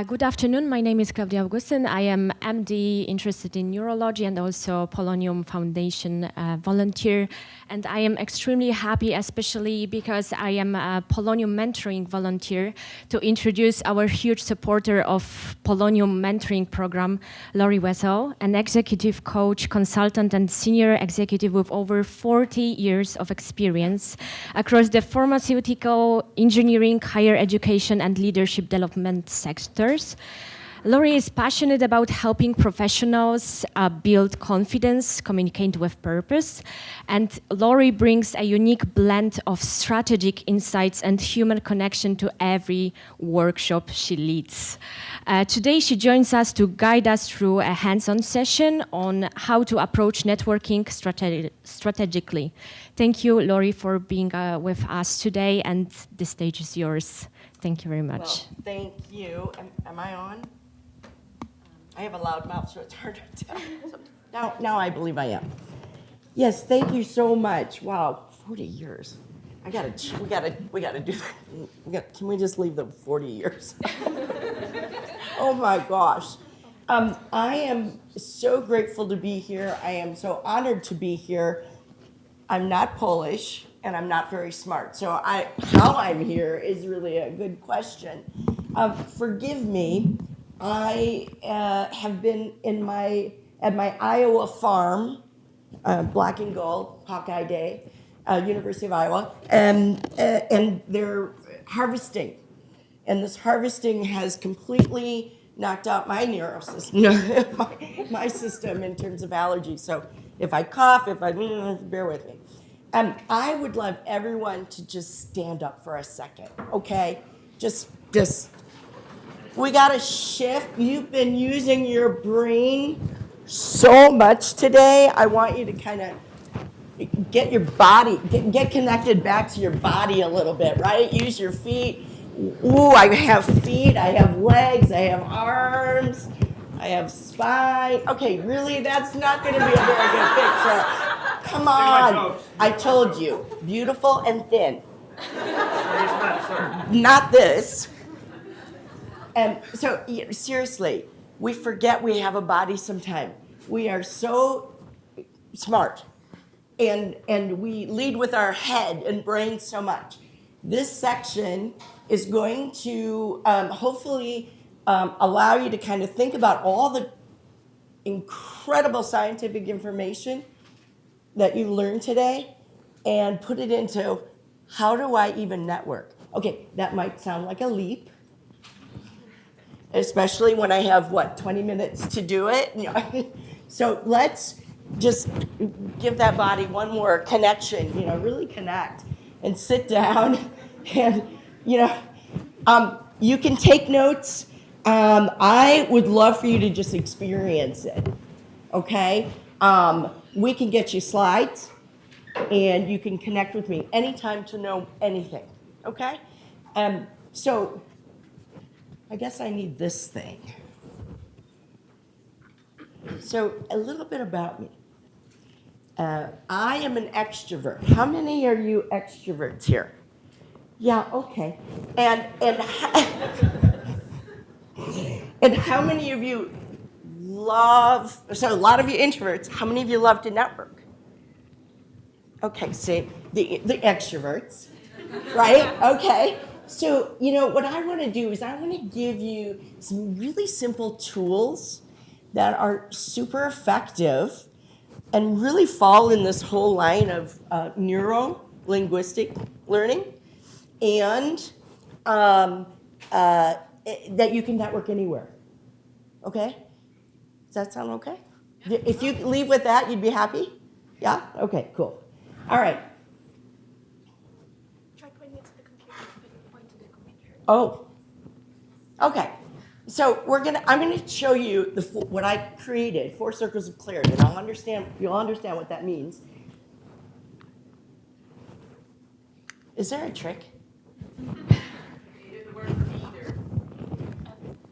Good afternoon. My name is Claudia Augustin. I am MD interested in neurology and also Polonium Foundation volunteer. And I am extremely happy, especially because I am a Polonium mentoring volunteer, to introduce our huge supporter of Polonium mentoring program, Laurie Wessels, an executive coach, consultant, and senior executive with over 40 years of experience across the pharmaceutical, engineering, higher education, and leadership development sectors. Laurie is passionate about helping professionals build confidence, communicate with purpose, and Laurie brings a unique blend of strategic insights and human connection to every workshop she leads. Today, she joins us to guide us through a hands-on session on how to approach networking strategically. Thank you, Laurie, for being with us today, and the stage is yours. Thank you very much. Well, thank you. Am I on? I have a loud mouth, so it's hard to tell. Now I believe I am. Yes, thank you so much. Wow, 40 years. We gotta do that. Can we just leave the 40 years? Oh my gosh. I am so grateful to be here. I am so honored to be here. I'm not Polish, and I'm not very smart. So how I'm here is really a good question. Forgive me. I have been at my Iowa farm, Black and Gold, Hawkeye Day, University of Iowa, and they're harvesting. And this harvesting has completely knocked out my neurosystem, my system in terms of allergies. So if I cough, bear with me. I would love everyone to just stand up for a second, okay? Just, we gotta shift. You've been using your brain so much today. I want you to kind of get your body, get connected back to your body a little bit, right? Use your feet. Ooh, I have feet, I have legs, I have arms, I have spine. Okay, really, that's not gonna be a very good picture. Come on, I told you, beautiful and thin. Not this. And so seriously, we forget we have a body sometimes. We are so smart, and we lead with our head and brain so much. This section is going to hopefully allow you to kind of think about all the incredible scientific information that you learned today and put it into, how do I even network? Okay, that might sound like a leap, especially when I have, 20 minutes to do it? So let's just give that body one more connection, really connect and sit down and, you can take notes. I would love for you to just experience it, okay? We can get you slides, and you can connect with me anytime to know anything, okay? So I guess I need this thing. So a little bit about me. I am an extrovert. How many are you extroverts here? Yeah, okay. And how many of you love, so a lot of you introverts, how many of you love to network? Okay, see, the extroverts, right? Okay. So, what I want to do is I want to give you some really simple tools that are super effective and really fall in this whole line of neuro-linguistic learning, and that you can network anywhere. Okay? Does that sound okay? If you leave with that, you'd be happy? Yeah? Okay, cool. All right. Try pointing it to the computer. Point to the computer. Oh. Okay. So I'm gonna show you what I created, 4 circles of clarity, and you'll understand what that means. Is there a trick? The word for either.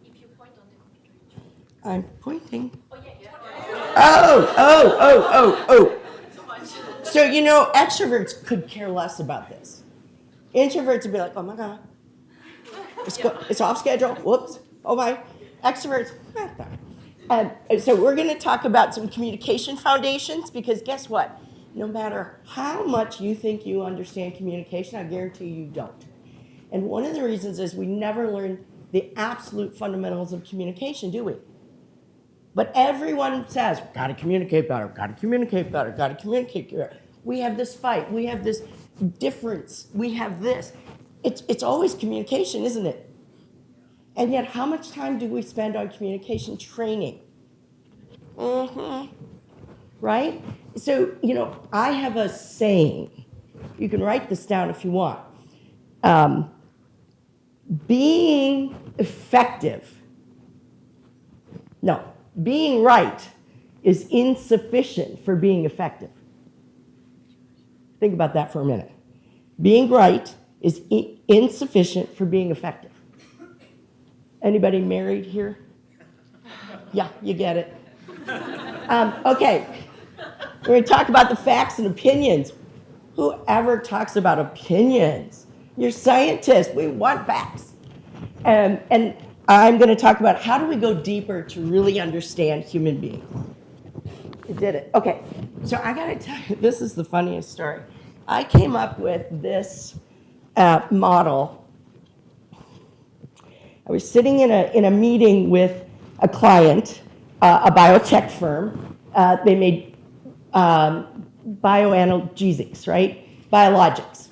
If you point on the computer. I'm pointing. Oh, yeah. Oh. Too much. So, extroverts could care less about this. Introverts would be like, oh my God, it's off schedule, whoops. Oh my, extroverts. So we're going to talk about some communication foundations because guess what? No matter how much you think you understand communication, I guarantee you don't. And one of the reasons is we never learn the absolute fundamentals of communication, do we? But everyone says, got to communicate better, got to communicate better, got to communicate better. We have this fight, we have this difference, we have this. It's always communication, isn't it? And yet, how much time do we spend on communication training? Right? So, I have a saying. You can write this down if you want. Being right is insufficient for being effective. Think about that for a minute. Being right is insufficient for being effective. Anybody married here? Yeah, you get it. Okay, we're going to talk about the facts and opinions. Whoever talks about opinions? You're scientists. We want facts. And I'm going to talk about how do we go deeper to really understand human beings. You did it. Okay, so I got to tell you, this is the funniest story. I came up with this model. I was sitting in a meeting with a client, a biotech firm. They made bioanalgesics, right? Biologics.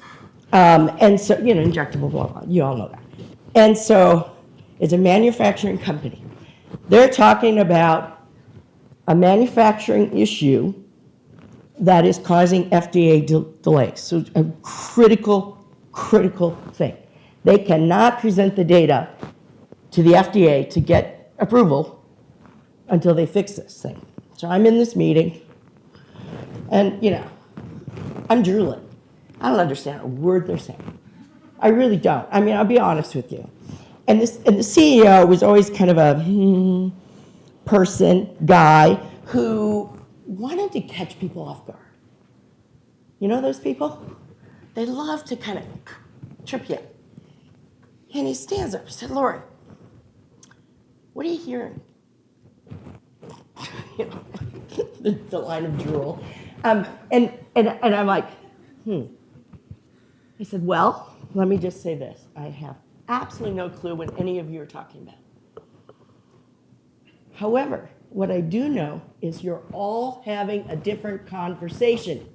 And so, injectable, blah, blah, you all know that. And so it's a manufacturing company. They're talking about a manufacturing issue that is causing FDA delays. So a critical thing. They cannot present the data to the FDA to get approval until they fix this thing. So I'm in this meeting, and I'm drooling. I don't understand a word they're saying. I really don't. I mean, I'll be honest with you. And the CEO was always kind of a guy who wanted to catch people off guard. You know those people? They love to kind of trip you. And he stands up and said, Laurie, what are you hearing? The line of drool. And I'm like, He said, well, let me just say this. I have absolutely no clue what any of you are talking about. However, what I do know is you're all having a different conversation.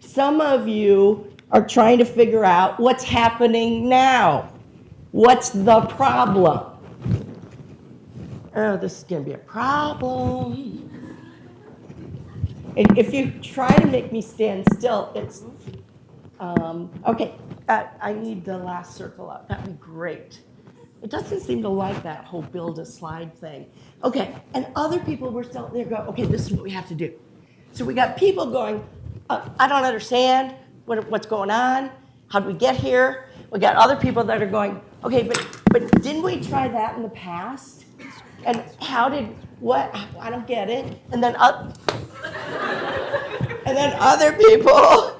Some of you are trying to figure out what's happening now. What's the problem? Oh, this is going to be a problem. And if you try to make me stand still, it's... okay, I need the last circle up. That'd be great. It doesn't seem to like that whole build a slide thing. Okay, and other people were still there go, okay, this is what we have to do. So we got people going, I don't understand what's going on. How did we get here? We got other people that are going, okay, but didn't we try that in the past? And what? I don't get it. And then other people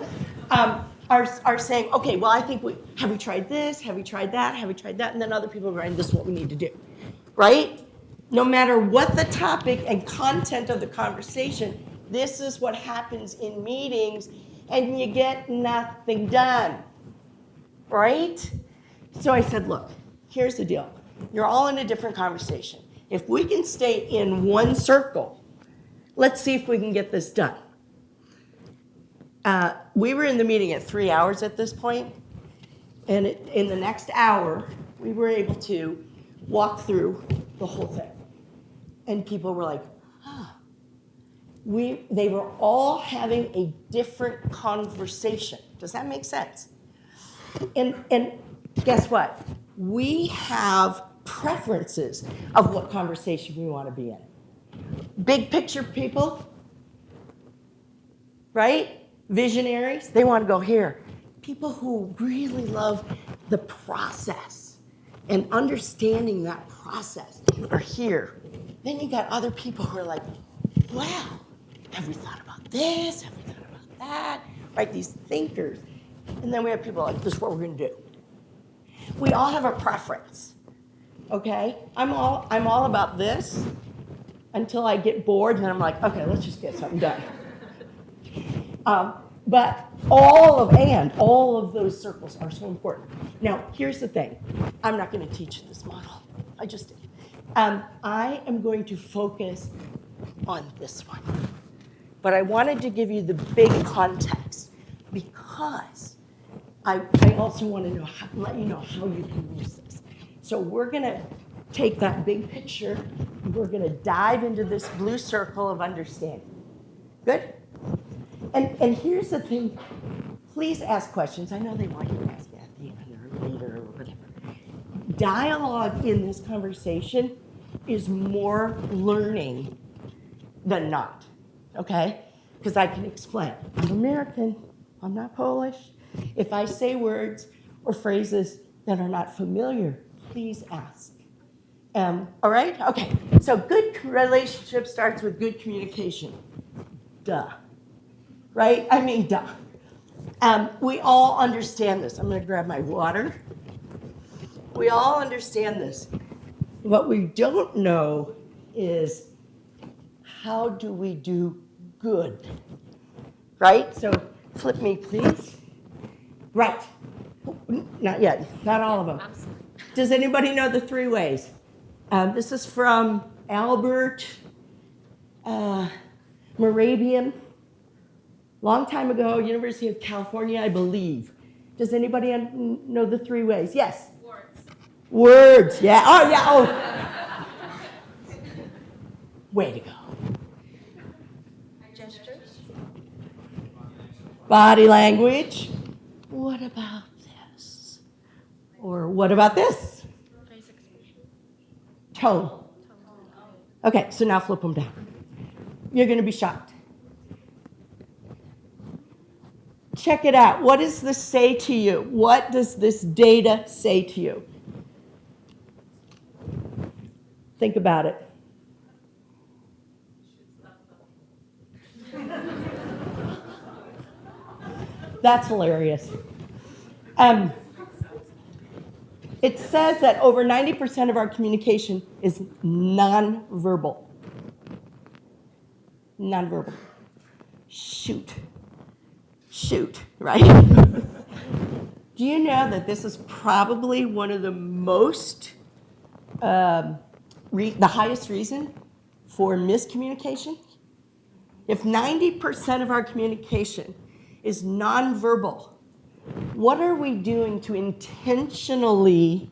are saying, okay, well, I think have we tried this? Have we tried that? Have we tried that? And then other people are going, this is what we need to do, right? No matter what the topic and content of the conversation, this is what happens in meetings, and you get nothing done, right? So I said, look, here's the deal. You're all in a different conversation. If we can stay in one circle, let's see if we can get this done. We were in the meeting at 3 hours at this point, and in the next hour, we were able to walk through the whole thing. And people were like, they were all having a different conversation. Does that make sense? And guess what? We have preferences of what conversation we want to be in. Big picture people, right? Visionaries, they want to go here. People who really love the process and understanding that process are here. Then you got other people who are like, wow, have we thought about this? Have we thought about that? Right, these thinkers. And then we have people like, this is what we're going to do. We all have a preference. okay? I'm all about this until I get bored, and then I'm like, okay, let's just get something done. But all of those circles are so important. Now, here's the thing. I'm not going to teach this model. I just did. I am going to focus on this one. But I wanted to give you the big context because I also want to let you know how you can use this. So we're going to take that big picture, and we're going to dive into this blue circle of understanding. Good? And here's the thing. Please ask questions. I know they want you to ask at the end or later or whatever. Dialogue in this conversation is more learning than not, okay? Because I can explain. I'm American. I'm not Polish. If I say words or phrases that are not familiar, please ask. All right? Okay. So good relationship starts with good communication. Duh. Right? I mean, duh. We all understand this. I'm going to grab my water. We all understand this. What we don't know is how do we do good? Right? So flip me, please. Right. Not yet. Not all of them. Does anybody know the 3 ways? This is from Albert Morabian. Long time ago, University of California, I believe. Does anybody know the 3 ways? Yes? Words, yeah. Oh, yeah, oh. Way to go. Gestures. Body language. What about this? Or what about this? Face expression. Tone. Okay, so now flip them down. You're going to be shocked. Check it out. What does this say to you? What does this data say to you? Think about it. That's hilarious. It says that over 90% of our communication is nonverbal. Nonverbal. Shoot, right? Do you know that this is probably one of the most, the highest reason for miscommunication? If 90% of our communication is nonverbal, what are we doing to intentionally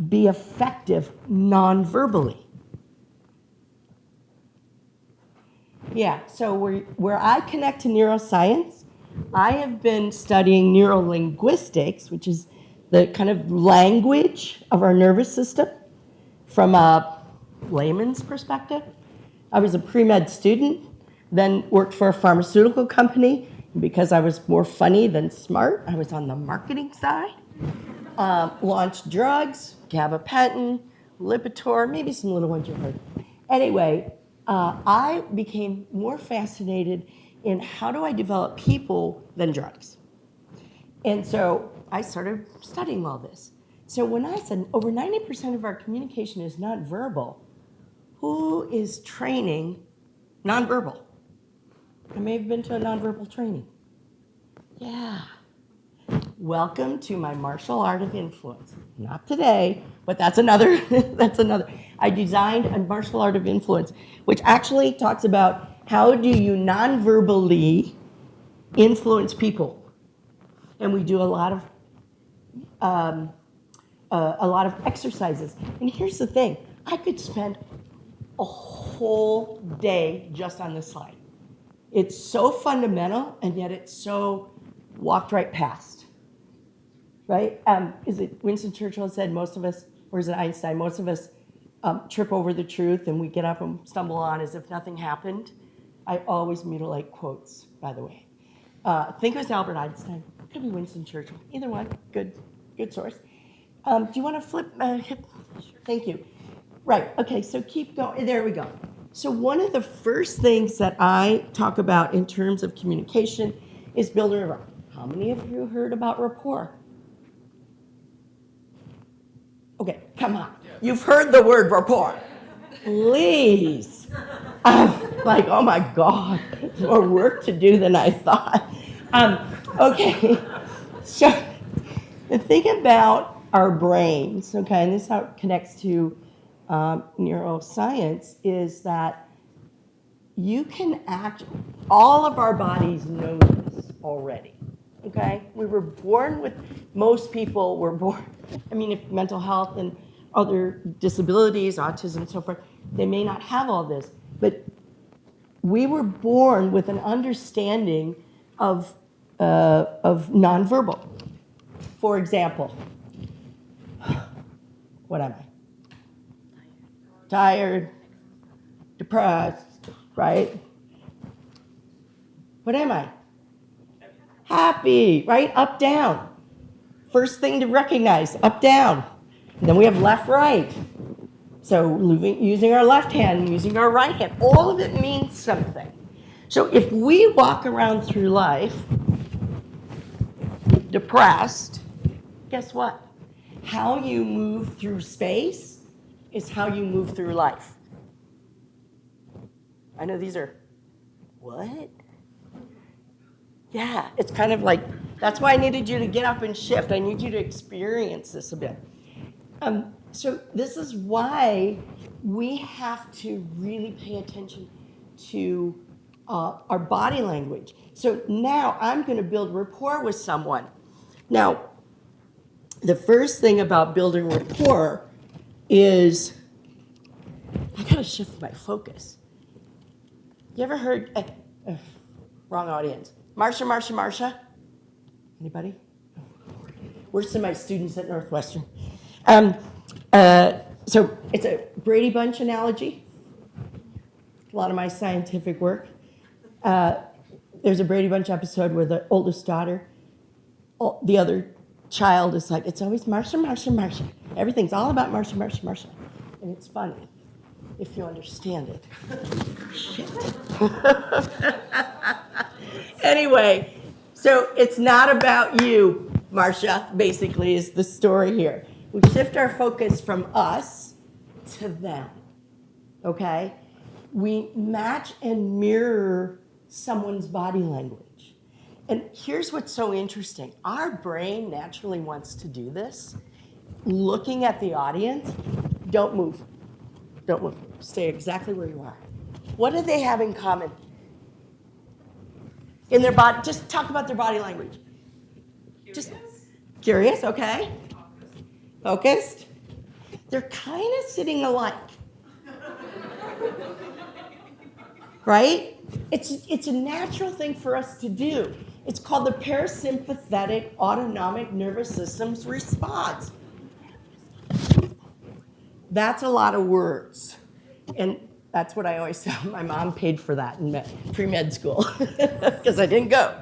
be effective nonverbally? Yeah, so where I connect to neuroscience, I have been studying neurolinguistics, which is the kind of language of our nervous system from a layman's perspective. I was a pre-med student, then worked for a pharmaceutical company. Because I was more funny than smart, I was on the marketing side. Launched drugs, gabapentin, Lipitor, maybe some little ones you heard. Anyway, I became more fascinated in how do I develop people than drugs. And so I started studying all this. So when I said over 90% of our communication is nonverbal, who is training nonverbal? I may have been to a nonverbal training. Yeah. Welcome to my martial art of influence. Not today, but that's another. I designed a martial art of influence, which actually talks about how do you non-verbally influence people. And we do a lot of exercises. And here's the thing: I could spend a whole day just on this slide. It's so fundamental, and yet it's so walked right past, right? Is it Winston Churchill said most of us, or is it Einstein, most of us trip over the truth and we get up and stumble on as if nothing happened? I always mutilate quotes, by the way. I think it was Albert Einstein. It could be Winston Churchill. Either one, good source. Do you want to flip? Thank you. Right, okay, so keep going. There we go. So one of the first things that I talk about in terms of communication is building rapport. How many of you heard about rapport? Come on. You've heard the word rapport. Please. Like, oh my God, more work to do than I thought. Okay, so the thing about our brains, okay, and this is how it connects to neuroscience, is that you can all of our bodies know this already, okay? We were born with, most people were born, I mean, if mental health and other disabilities, autism and so forth, they may not have all this, but we were born with an understanding of nonverbal. For example, what am I? Tired, depressed, right? What am I? Happy, right? Up, down. First thing to recognize, up, down. And then we have left, right. So using our left hand, using our right hand, all of it means something. So if we walk around through life depressed, guess what? How you move through space is how you move through life. I know these are, what? Yeah, it's kind of like, that's why I needed you to get up and shift. I need you to experience this a bit. So this is why we have to really pay attention to our body language. So now I'm going to build rapport with someone. Now, the first thing about building rapport is, I got to shift my focus. You ever heard, wrong audience, Marsha, Marsha, Marsha? Anybody? Worse than my students at Northwestern. So it's a Brady Bunch analogy. A lot of my scientific work. There's a Brady Bunch episode where the oldest daughter, the other child is like, it's always Marsha, Marsha, Marsha. Everything's all about Marsha, Marsha, Marsha. And it's funny if you understand it. Shit. Anyway, so it's not about you, Marsha, basically, is the story here. We shift our focus from us to them, okay? We match and mirror someone's body language. And here's what's so interesting. Our brain naturally wants to do this. Looking at the audience, don't move. Don't move. Stay exactly where you are. What do they have in common? In their body, just talk about their body language. Just curious, okay? Focused. They're kind of sitting alike. Right? It's a natural thing for us to do. It's called the parasympathetic autonomic nervous system's response. That's a lot of words. And that's what I always tell my mom paid for that in pre-med school because I didn't go.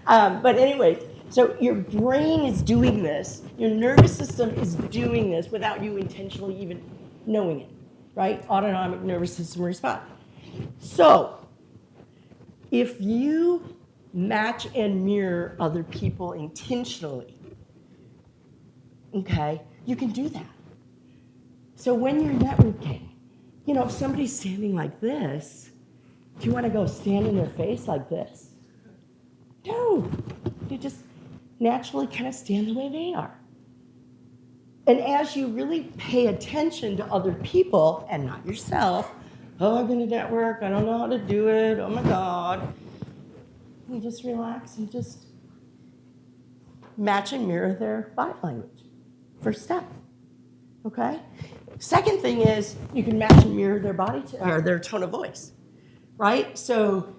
But anyway, so your brain is doing this. Your nervous system is doing this without you intentionally even knowing it, right? Autonomic nervous system response. So if you match and mirror other people intentionally, okay, you can do that. So when you're networking, you know, if somebody's standing like this, do you want to go stand in their face like this? No. You just naturally kind of stand the way they are. And as you really pay attention to other people and not yourself, oh, I'm going to network, I don't know how to do it, oh my God. You just relax and just match and mirror their body language. First step, okay? Second thing is you can match and mirror their or their tone of voice, right? So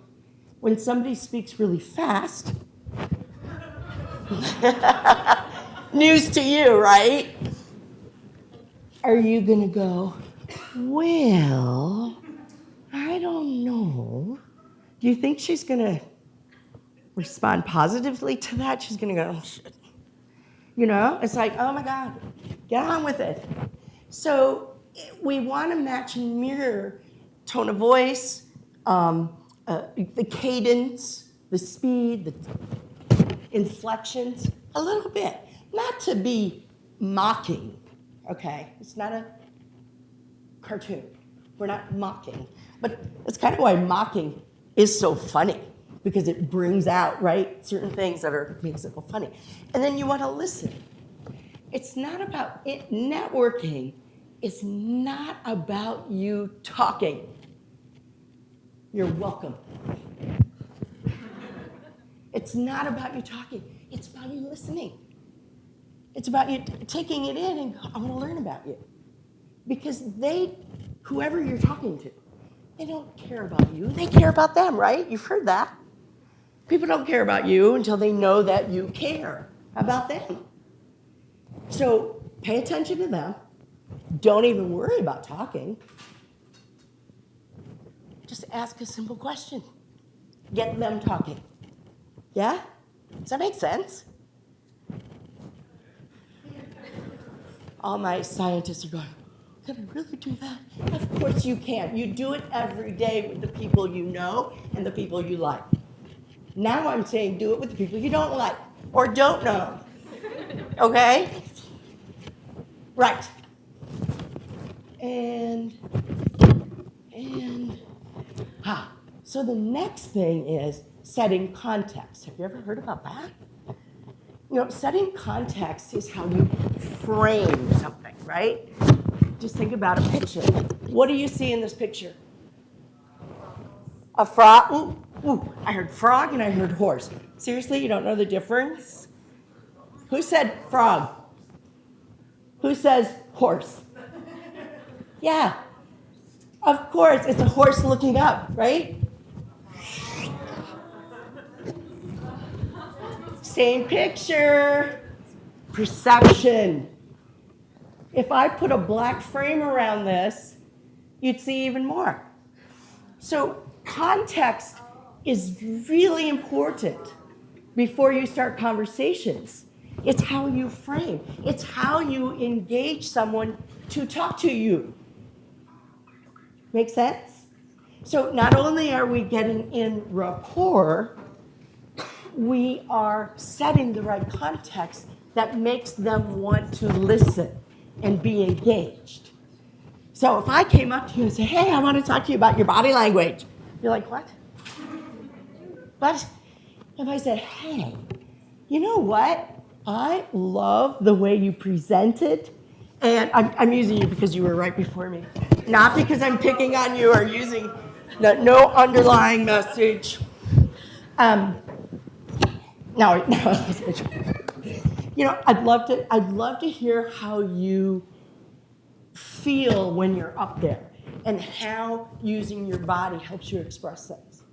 when somebody speaks really fast, news to you, right? Are you gonna go, well, I don't know. Do you think she's gonna respond positively to that? She's gonna go, oh shit. You know, it's like, oh my God, get on with it. So we want to match and mirror tone of voice, the cadence, the speed, the inflections, a little bit. Not to be mocking okay? It's not a cartoon. We're not mocking. But that's kind of why mocking is so funny, because it brings out, right, certain things that makes it funny. And then you want to listen. It's not about it. Networking is not about you talking. You're welcome. It's not about you talking. It's about you listening. It's about you taking it in and I want to learn about you. Because whoever you're talking to, they don't care about you. They care about them, right? You've heard that. People don't care about you until they know that you care about them. So pay attention to them. Don't even worry about talking. Just ask a simple question. Get them talking. Yeah? Does that make sense? All my scientists are going, can I really do that? Of course you can. You do it every day with the people you know and the people you like. Now I'm saying do it with the people you don't like or don't know. Okay? Right. So the next thing is setting context. Have you ever heard about that? Setting context is how you frame something, right? Just think about a picture. What do you see in this picture? A frog. Ooh, I heard frog and I heard horse. Seriously, you don't know the difference? Who said frog? Who says horse? Yeah. Of course, it's a horse looking up, right? Same picture. Perception. If I put a black frame around this, you'd see even more. So context is really important before you start conversations. It's how you frame. It's how you engage someone to talk to you. Make sense? So not only are we getting in rapport, we are setting the right context that makes them want to listen and be engaged. So if I came up to you and said, hey, I want to talk to you about your body language, you're like, what? But if I said, hey, you know what? I love the way you presented, and I'm using you because you were right before me, not because I'm picking on you or using no underlying message. No, I'd love to hear how you feel when you're up there and how using your body helps you express things.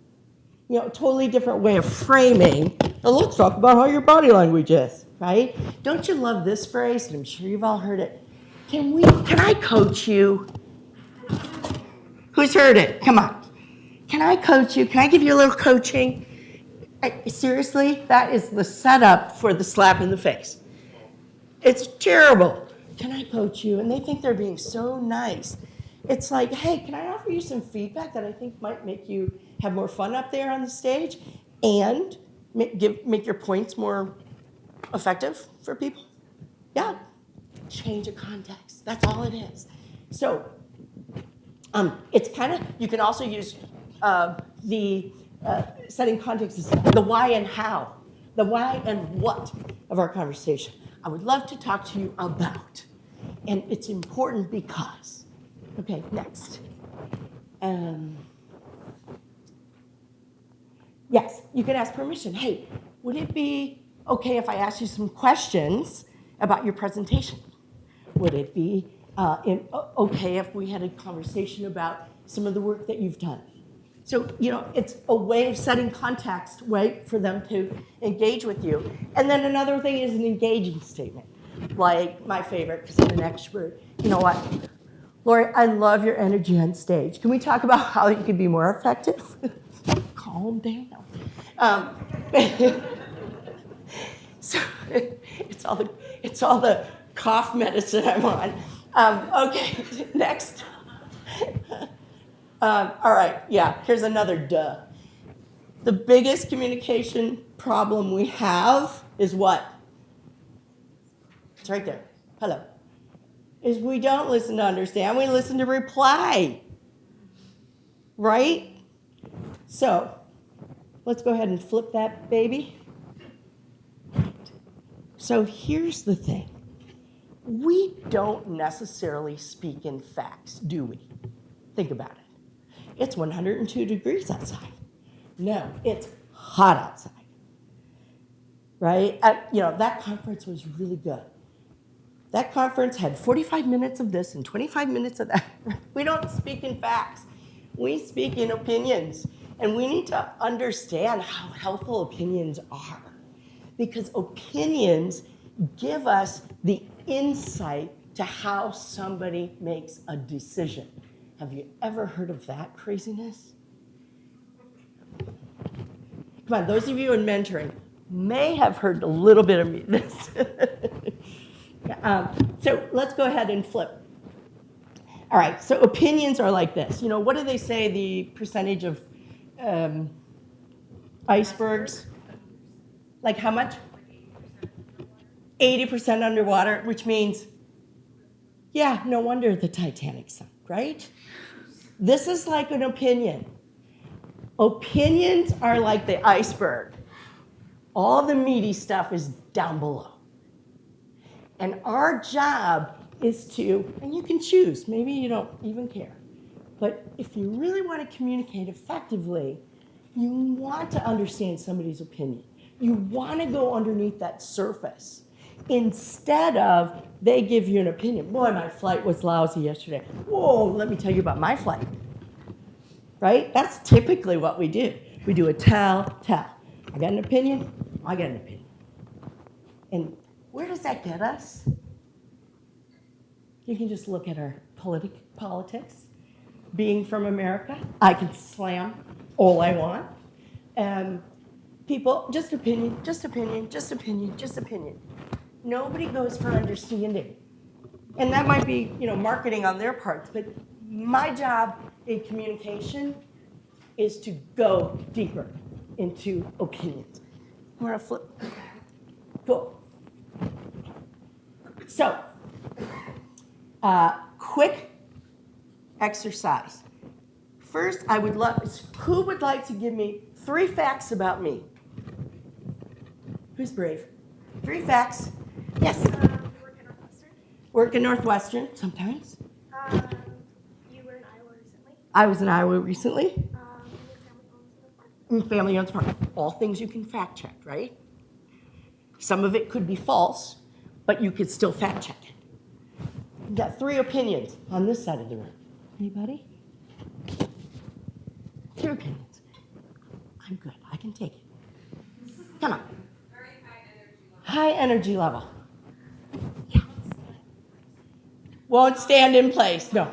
A totally different way of framing. Now let's talk about how your body language is, right? Don't you love this phrase? And I'm sure you've all heard it. Can I coach you? Who's heard it? Come on. Can I coach you? Can I give you a little coaching? Seriously, that is the setup for the slap in the face. It's terrible. Can I coach you? And they think they're being so nice. It's like, hey, can I offer you some feedback that I think might make you have more fun up there on the stage and make your points more effective for people? Yeah. Change of context. That's all it is. So it's kind of, you can also use the setting context is the why and how, the why and what of our conversation. I would love to talk to you about. And it's important because. Okay, next. Yes, you can ask permission. Hey, would it be okay if I asked you some questions about your presentation? Would it be okay if we had a conversation about some of the work that you've done? So, it's a way of setting context, right, for them to engage with you. And then another thing is an engaging statement, like my favorite, because I'm an expert. You know what? Laurie, I love your energy on stage. Can we talk about how you can be more effective? Calm down. So it's all the cough medicine I'm on. Okay, next. All right, yeah, here's another duh. The biggest communication problem we have is what? It's right there. Hello. is we don't listen to understand, we listen to reply. Right? So, let's go ahead and flip that baby. So here's the thing. We don't necessarily speak in facts, do we? Think about it. It's 102 degrees outside. No, it's hot outside. Right? That conference was really good. That conference had 45 minutes of this and 25 minutes of that. We don't speak in facts. We speak in opinions. And we need to understand how helpful opinions are. Because opinions give us the insight to how somebody makes a decision. Have you ever heard of that craziness? Come on, those of you in mentoring may have heard a little bit of this. So let's go ahead and flip. All right, so opinions are like this. What do they say the percentage of icebergs? Like how much? 80% underwater, which means, yeah, no wonder the Titanic sunk, right? This is like an opinion. Opinions are like the iceberg. All the meaty stuff is down below. And our job is to, and you can choose, maybe you don't even care, but if you really want to communicate effectively, you want to understand somebody's opinion. You want to go underneath that surface instead of they give you an opinion. Boy, my flight was lousy yesterday. Whoa, let me tell you about my flight. Right? That's typically what we do. We do a tell. I got an opinion, I got an opinion. And where does that get us? You can just look at our politics. Being from America, I can slam all I want. People, just opinion, just opinion, just opinion, just opinion. Nobody goes for understanding. And that might be, marketing on their parts, but my job in communication is to go deeper into opinions. I'm gonna flip. Cool. So, quick exercise. First, who would like to give me 3 facts about me? Who's brave? 3 facts. Yes. You work at Northwestern? Work in Northwestern, sometimes. You were in Iowa recently? I was in Iowa recently. Your family owns a farm? Family owns farm. All things you can fact check, right? Some of it could be false, but you could still fact check it. We've got 3 opinions on this side of the room. Anybody? 2 opinions. I'm good. I can take it. Come on. Very high energy level. High energy level. Yeah. Won't stand in place. No.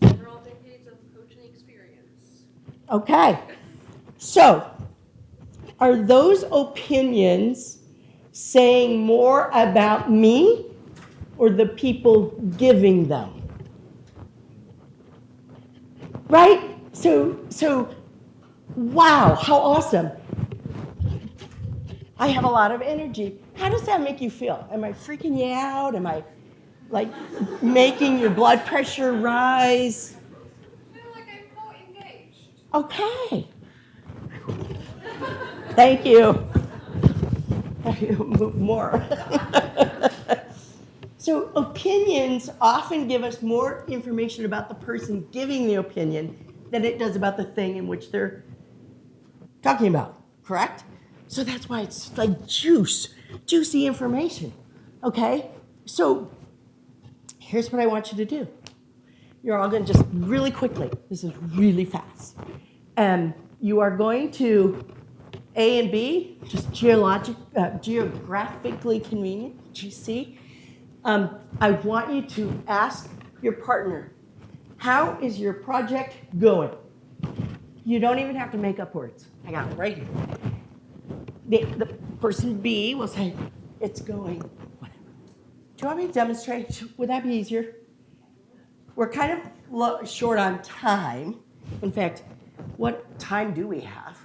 Several decades of coaching experience. Okay. So, are those opinions saying more about me or the people giving them? Right? So, wow, how awesome. I have a lot of energy. How does that make you feel? Am I freaking you out? Am I making your blood pressure rise? I feel like I'm co-engaged. Okay. Thank you. More. So opinions often give us more information about the person giving the opinion than it does about the thing in which they're talking about, correct? So that's why it's like juicy information, okay? So here's what I want you to do. You're all going to just really quickly, this is really fast. You are going to A and B, just geographically convenient, GC. I want you to ask your partner, how is your project going? You don't even have to make up words. I got it right here. The person B will say, it's going, whatever. Do you want me to demonstrate? Would that be easier? We're kind of short on time. In fact, what time do we have?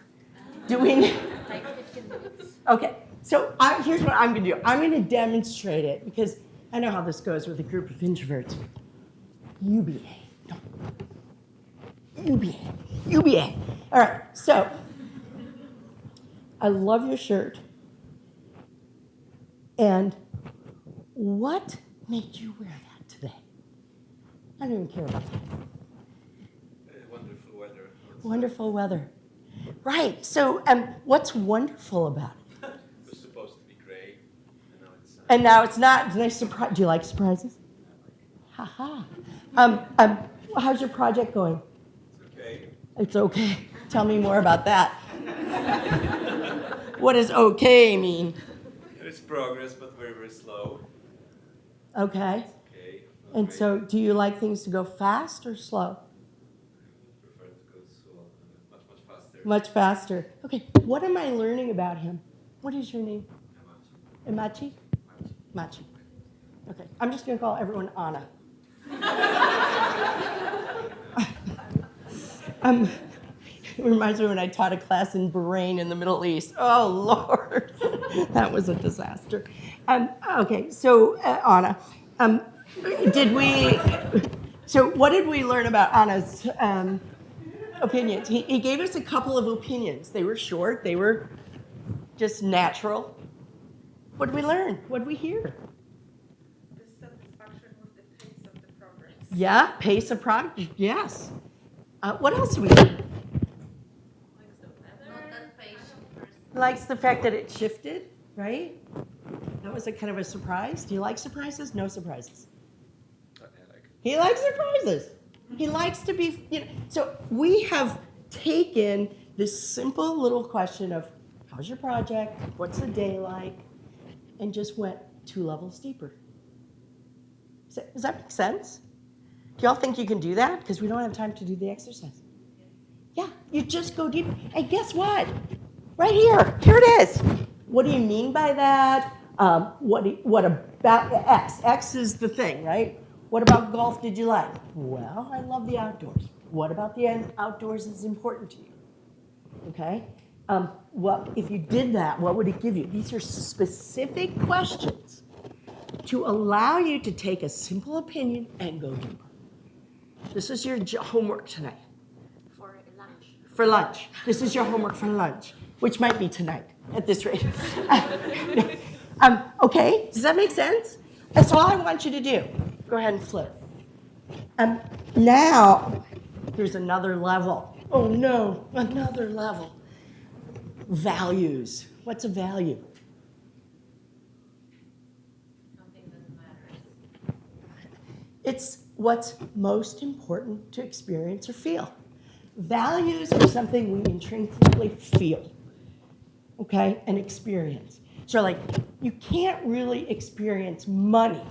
Do we need? Like 15 minutes. Okay, So here's what I'm going to do. I'm going to demonstrate it because I know how this goes with a group of introverts. You behave. No. You behave. You behave. All right, so I love your shirt. And what made you wear that today? I don't even care about that. Wonderful weather. Wonderful weather. Right, so what's wonderful about it? It was supposed to be gray, and now it's And now it's not. Nice surprise. Do you like surprises? Ha ha. How's your project going? okay. It's okay. Tell me more about that. What does okay mean? It's progress, but very, very slow. Okay. Okay. And so do you like things to go fast or slow? I prefer to go slow, much, much faster. Much faster. Okay, what am I learning about him? What is your name? Imachi? Machi. Okay, I'm just going to call everyone Anna. It reminds me when I taught a class in Bahrain in the Middle East. Oh, Lord. That was a disaster. Okay, so Anna, so what did we learn about Anna's opinions? He gave us a couple of opinions. They were short. They were just natural. What did we learn? What did we hear? Dissatisfaction with the pace of the progress. Yeah, pace of progress. Yes. What else did we learn? Not that patient. Likes the fact that it shifted, right? That was a kind of a surprise. Do you like surprises? No surprises. I like it. He likes surprises. He likes to be, So we have taken this simple little question of how's your project? What's the day like? And just went 2 levels deeper. Does that make sense? Do y'all think you can do that? Because we don't have time to do the exercise. Yeah, you just go deeper. And guess what? Right here. Here it is. What do you mean by that? What about X? X is the thing, right? What about golf did you like? Well, I love the outdoors. What about the outdoors is important to you? Okay? Well, if you did that, what would it give you? These are specific questions to allow you to take a simple opinion and go deeper. This is your homework tonight. For lunch. For lunch. This is your homework for lunch, which might be tonight at this rate. Okay, does that make sense? That's all I want you to do. Go ahead and flip. Now, here's another level. Oh no, another level. Values. What's a value? Something that matters. It's what's most important to experience or feel. Values are something we intrinsically feel, okay, and experience. So like, you can't really experience money.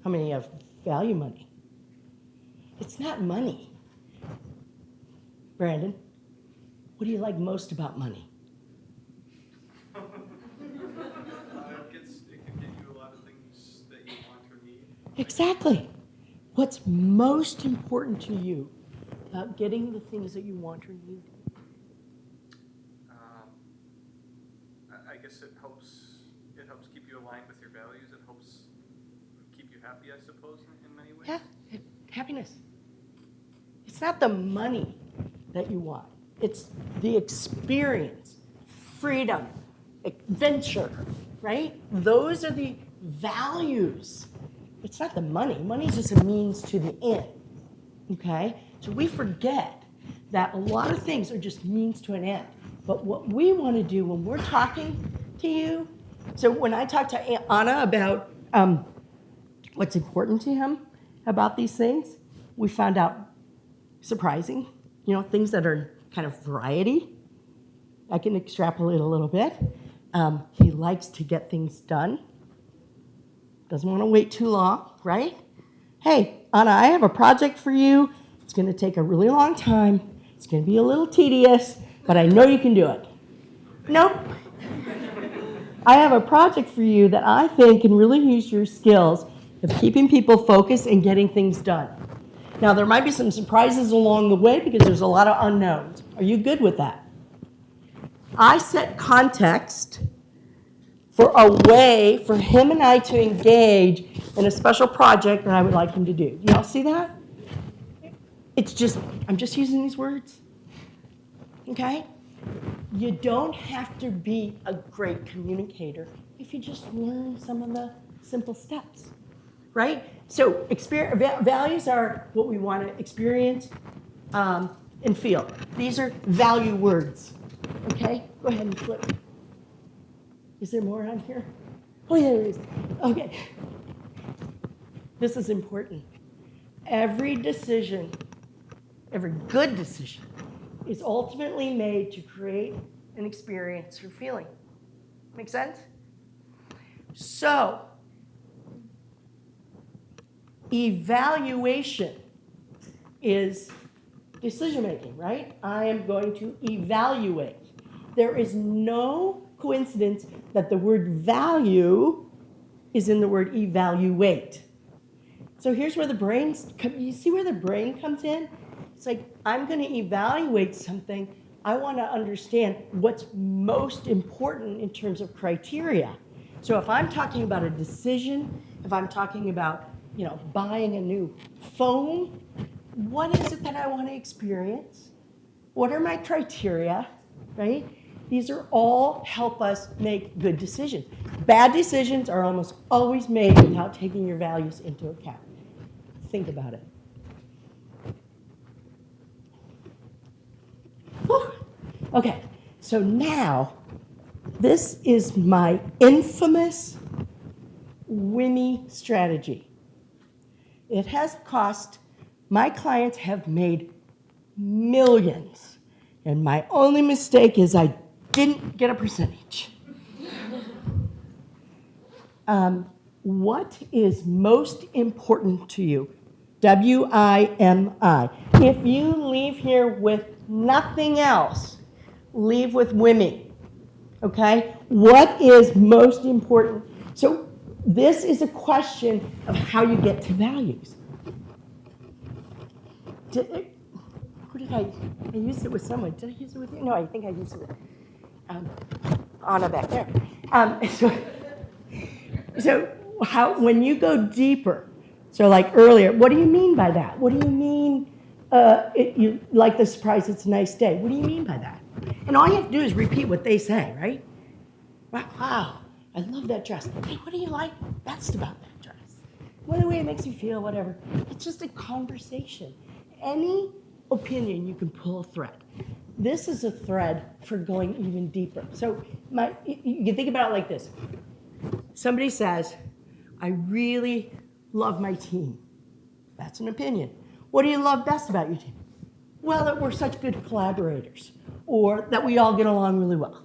How many have value money? It's not money. Brandon, what do you like most about money? It can give you a lot of things that you want or need. Exactly. What's most important to you about getting the things that you want or need? I guess it helps keep you aligned with your values. It helps keep you happy, I suppose, in many ways. Yeah, happiness. It's not the money that you want. It's the experience, freedom, adventure, right? Those are the values. It's not the money. Money's just a means to the end, okay? So we forget that a lot of things are just means to an end. But what we want to do when we're talking to you, so when I talk to Anna about what's important to him about these things, we found out surprising, things that are kind of variety. I can extrapolate a little bit. He likes to get things done. Doesn't want to wait too long, right? Hey, Anna, I have a project for you. It's going to take a really long time. It's going to be a little tedious, but I know you can do it. Nope. I have a project for you that I think can really use your skills of keeping people focused and getting things done. Now, there might be some surprises along the way because there's a lot of unknowns. Are you good with that? I set context for a way for him and I to engage in a special project that I would like him to do. Do y'all see that? It's just, I'm just using these words. Okay? You don't have to be a great communicator if you just learn some of the simple steps, right? So values are what we want to experience and feel. These are value words, okay? Go ahead and flip. Is there more on here? Oh, yeah, there is. Okay. This is important. Every decision, every good decision, is ultimately made to create an experience or feeling. Make sense? So, evaluation is decision making, right? I am going to evaluate. There is no coincidence that the word value is in the word evaluate. So here's where the brain, you see where the brain comes in? It's like, I'm going to evaluate something. I want to understand what's most important in terms of criteria. So if I'm talking about a decision, if I'm talking about, buying a new phone, what is it that I want to experience? What are my criteria, right? These are all help us make good decisions. Bad decisions are almost always made without taking your values into account. Think about it. Whew. Okay, so now this is my infamous WIMI strategy. It has cost, my clients have made millions, and my only mistake is I didn't get a percentage. What is most important to you? WIMI. If you leave here with nothing else, leave with WIMI. Okay? What is most important? So this is a question of how you get to values. I used it with someone. Did I use it with you? No, I think I used it with Anna back there. So when you go deeper, so like earlier, what do you mean by that? What do you mean you like the surprise, it's a nice day? What do you mean by that? And all you have to do is repeat what they say, right? Wow, I love that dress. Hey, what do you like best about that dress? What the way it makes you feel, whatever. It's just a conversation. Any opinion, you can pull a thread. This is a thread for going even deeper. So you can think about it like this. Somebody says, I really love my team. That's an opinion. What do you love best about your team? Well, that we're such good collaborators, or that we all get along really well.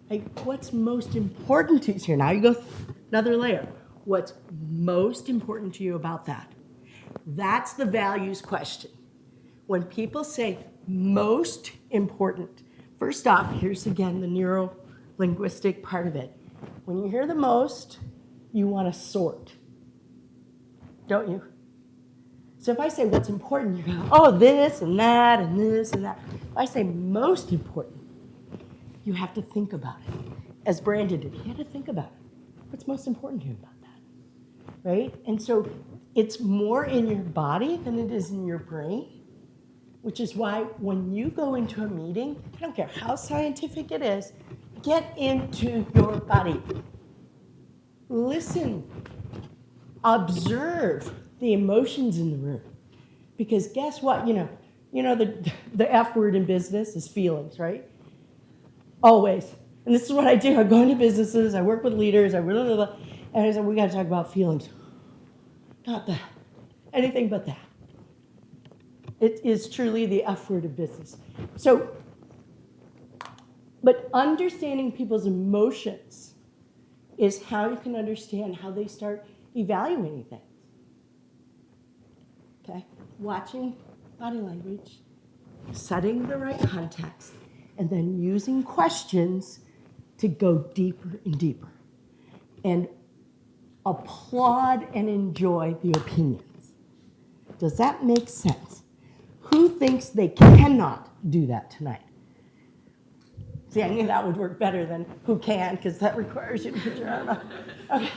Like, what's most important to you here? Now you go another layer. What's most important to you about that? That's the values question. When people say most important, first off, here's again the neuro-linguistic part of it. When you hear the most, you want to sort, don't you? So if I say what's important, you go, oh, this and that and this and that. If I say most important, you have to think about it. As Brandon did, he had to think about it. What's most important to you about that, right? And so it's more in your body than it is in your brain, which is why when you go into a meeting, I don't care how scientific it is, get into your body. Listen. Observe the emotions in the room. Because guess what? You know the F word in business is feelings, right? Always. And this is what I do. I go into businesses, I work with leaders, and I say, we got to talk about feelings. Not that. Anything but that. It is truly the F word of business. So, but understanding people's emotions is how you can understand how they start evaluating things. Okay? Watching body language, setting the right context, and then using questions to go deeper and deeper. And applaud and enjoy the opinions. Does that make sense? Who thinks they cannot do that tonight? See, I knew that would work better than who can, because that requires you to put your arm up. Okay,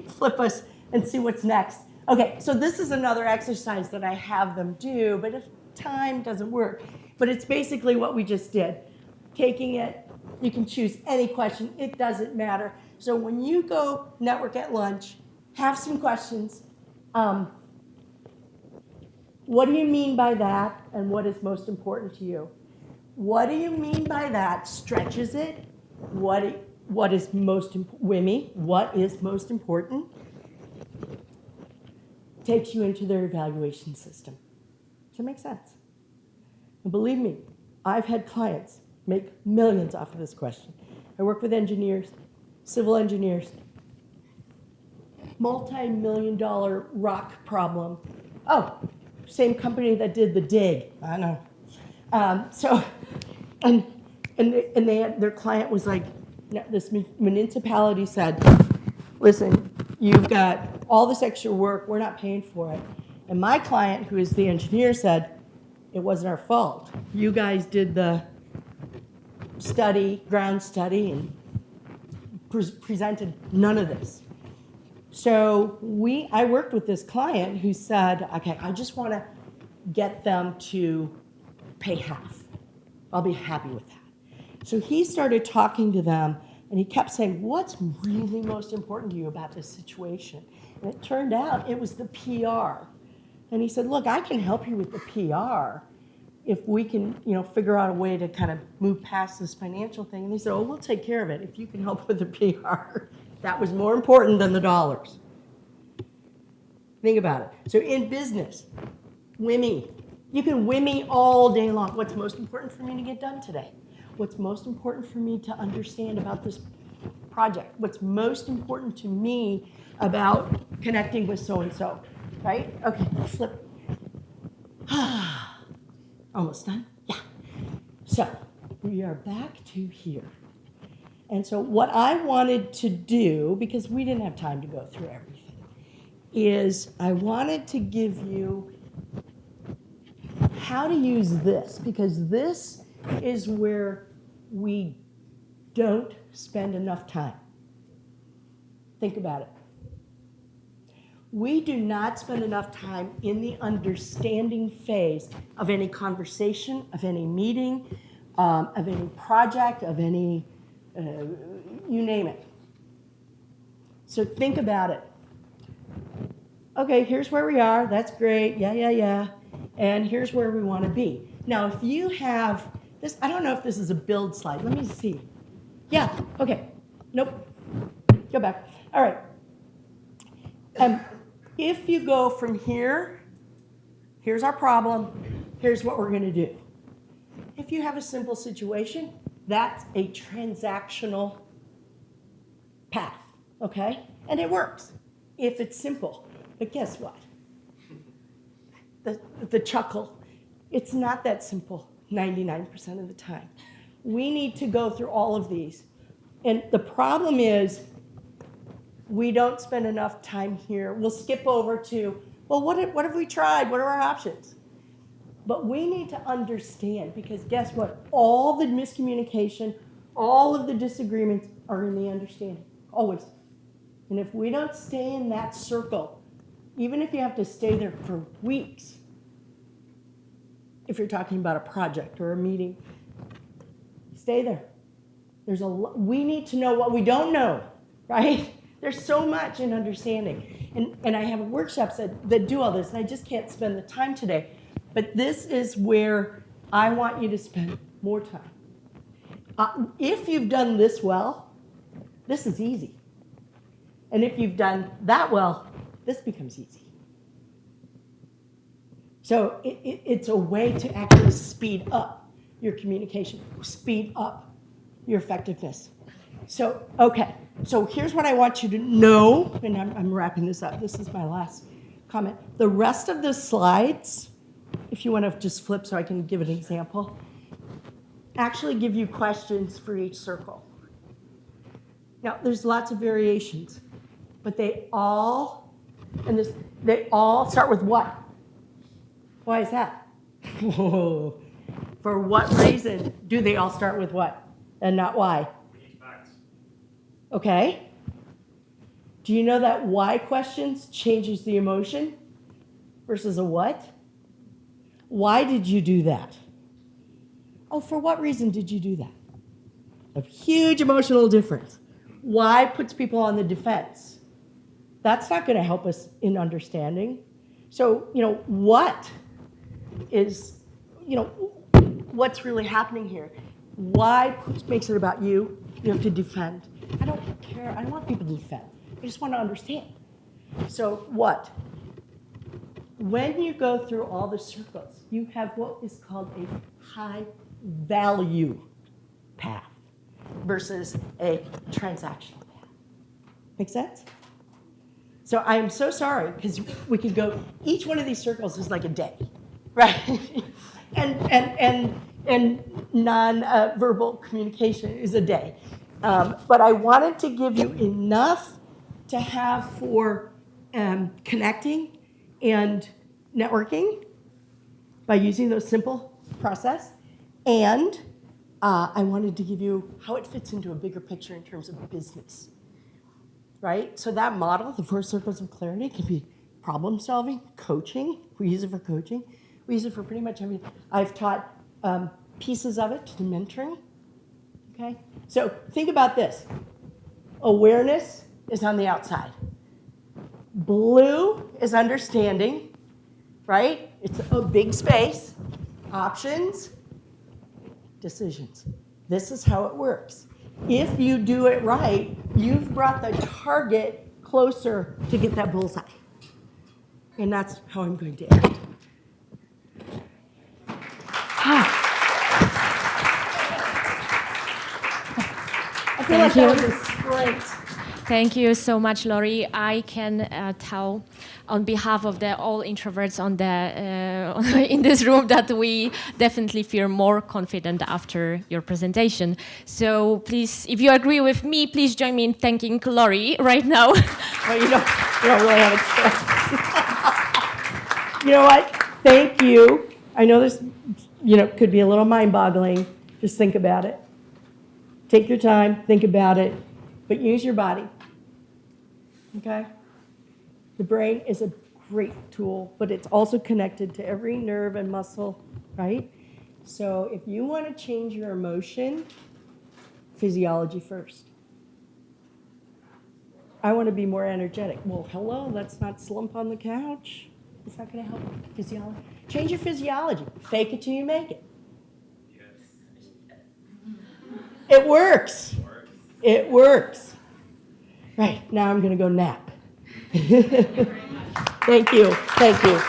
flip us and see what's next. Okay, so this is another exercise that I have them do, but if time doesn't work. But it's basically what we just did. Taking it, you can choose any question, it doesn't matter. So when you go network at lunch, have some questions. What do you mean by that, and what is most important to you? What do you mean by that stretches it? What is most important? What is most important? Takes you into their evaluation system. Does that make sense? And believe me, I've had clients make millions off of this question. I work with engineers, civil engineers, multi-million-dollar rock problem. Oh, same company that did the dig. I know. And their client was like, this municipality said, listen, you've got all this extra work, we're not paying for it. And my client, who is the engineer, said, it wasn't our fault. You guys did the study, ground study, and presented none of this. So I worked with this client who said, okay, I just want to get them to pay half. I'll be happy with that. So he started talking to them, and he kept saying, what's really most important to you about this situation? And it turned out it was the PR. And he said, look, I can help you with the PR if we can, figure out a way to kind of move past this financial thing. And they said, oh, we'll take care of it if you can help with the PR. That was more important than the dollars. Think about it. So in business, whammy. You can whammy all day long. What's most important for me to get done today? What's most important for me to understand about this project? What's most important to me about connecting with so-and-so, right? Okay, flip. Almost done? Yeah. So we are back to here. And so what I wanted to do, because we didn't have time to go through everything, is I wanted to give you how to use this, because this is where we don't spend enough time. Think about it. We do not spend enough time in the understanding phase of any conversation, of any meeting, of any project, of any, you name it. So think about it. Okay, here's where we are. That's great. Yeah. And here's where we want to be. Now, if you have this, I don't know if this is a build slide. Let me see. Yeah, okay. Nope. Go back. All right. If you go from here, here's our problem, here's what we're going to do. If you have a simple situation, that's a transactional path, okay? And it works if it's simple. But guess what? The chuckle, it's not that simple 99% of the time. We need to go through all of these. And the problem is we don't spend enough time here. We'll skip over to, well, what have we tried? What are our options? But we need to understand, because guess what? All the miscommunication, all of the disagreements are in the understanding, always. And if we don't stay in that circle, even if you have to stay there for weeks, if you're talking about a project or a meeting, stay there. We need to know what we don't know, right? There's so much in understanding. And I have workshops that do all this, and I just can't spend the time today. But this is where I want you to spend more time. If you've done this well, this is easy. And if you've done that well, this becomes easy. So it's a way to actually speed up your communication, speed up your effectiveness. So, okay. So here's what I want you to know, and I'm wrapping this up. This is my last comment. The rest of the slides, if you want to just flip so I can give an example, actually give you questions for each circle. Now, there's lots of variations, but they all start with what? Why is that? For what reason do they all start with what? and not why. We need facts. Okay? Do you know that why questions changes the emotion versus a what? Why did you do that? Oh, for what reason did you do that? A huge emotional difference. Why puts people on the defense? That's not going to help us in understanding. So, what is, what's really happening here? Why makes it about you? You have to defend. I don't care. I don't want people to defend. I just want to understand. So what? When you go through all the circles, you have what is called a high value path versus a transactional path. Make sense? So I am so sorry, because we could go, each one of these circles is like a day, right? and non-verbal communication is a day. But I wanted to give you enough to have for connecting and networking by using those simple process. And I wanted to give you how it fits into a bigger picture in terms of business, right? So that model, the 4 circles of clarity, can be problem solving, coaching. We use it for coaching. We use it for pretty much everything. I've taught pieces of it to mentoring, okay? So think about this. Awareness is on the outside. Blue is understanding, right? It's a big space. Options, decisions. This is how it works. If you do it right, you've brought the target closer to get that bullseye. And that's how I'm going to end. I feel like that was a sprint. Thank you so much, Laurie. I can tell on behalf of all introverts in this room that we definitely feel more confident after your presentation. So please, if you agree with me, please join me in thanking Laurie right now. Well, you don't really have a choice. You know what? Thank you. I know this, could be a little mind-boggling. Just think about it. Take your time, think about it, but use your body. Okay? The brain is a great tool, but it's also connected to every nerve and muscle, right? So if you want to change your emotion, physiology first. I want to be more energetic. Well, hello, let's not slump on the couch. It's not going to help physiology. Change your physiology. Fake it till you make it. It works. It works. Right, now I'm going to go nap. Thank you. Thank you.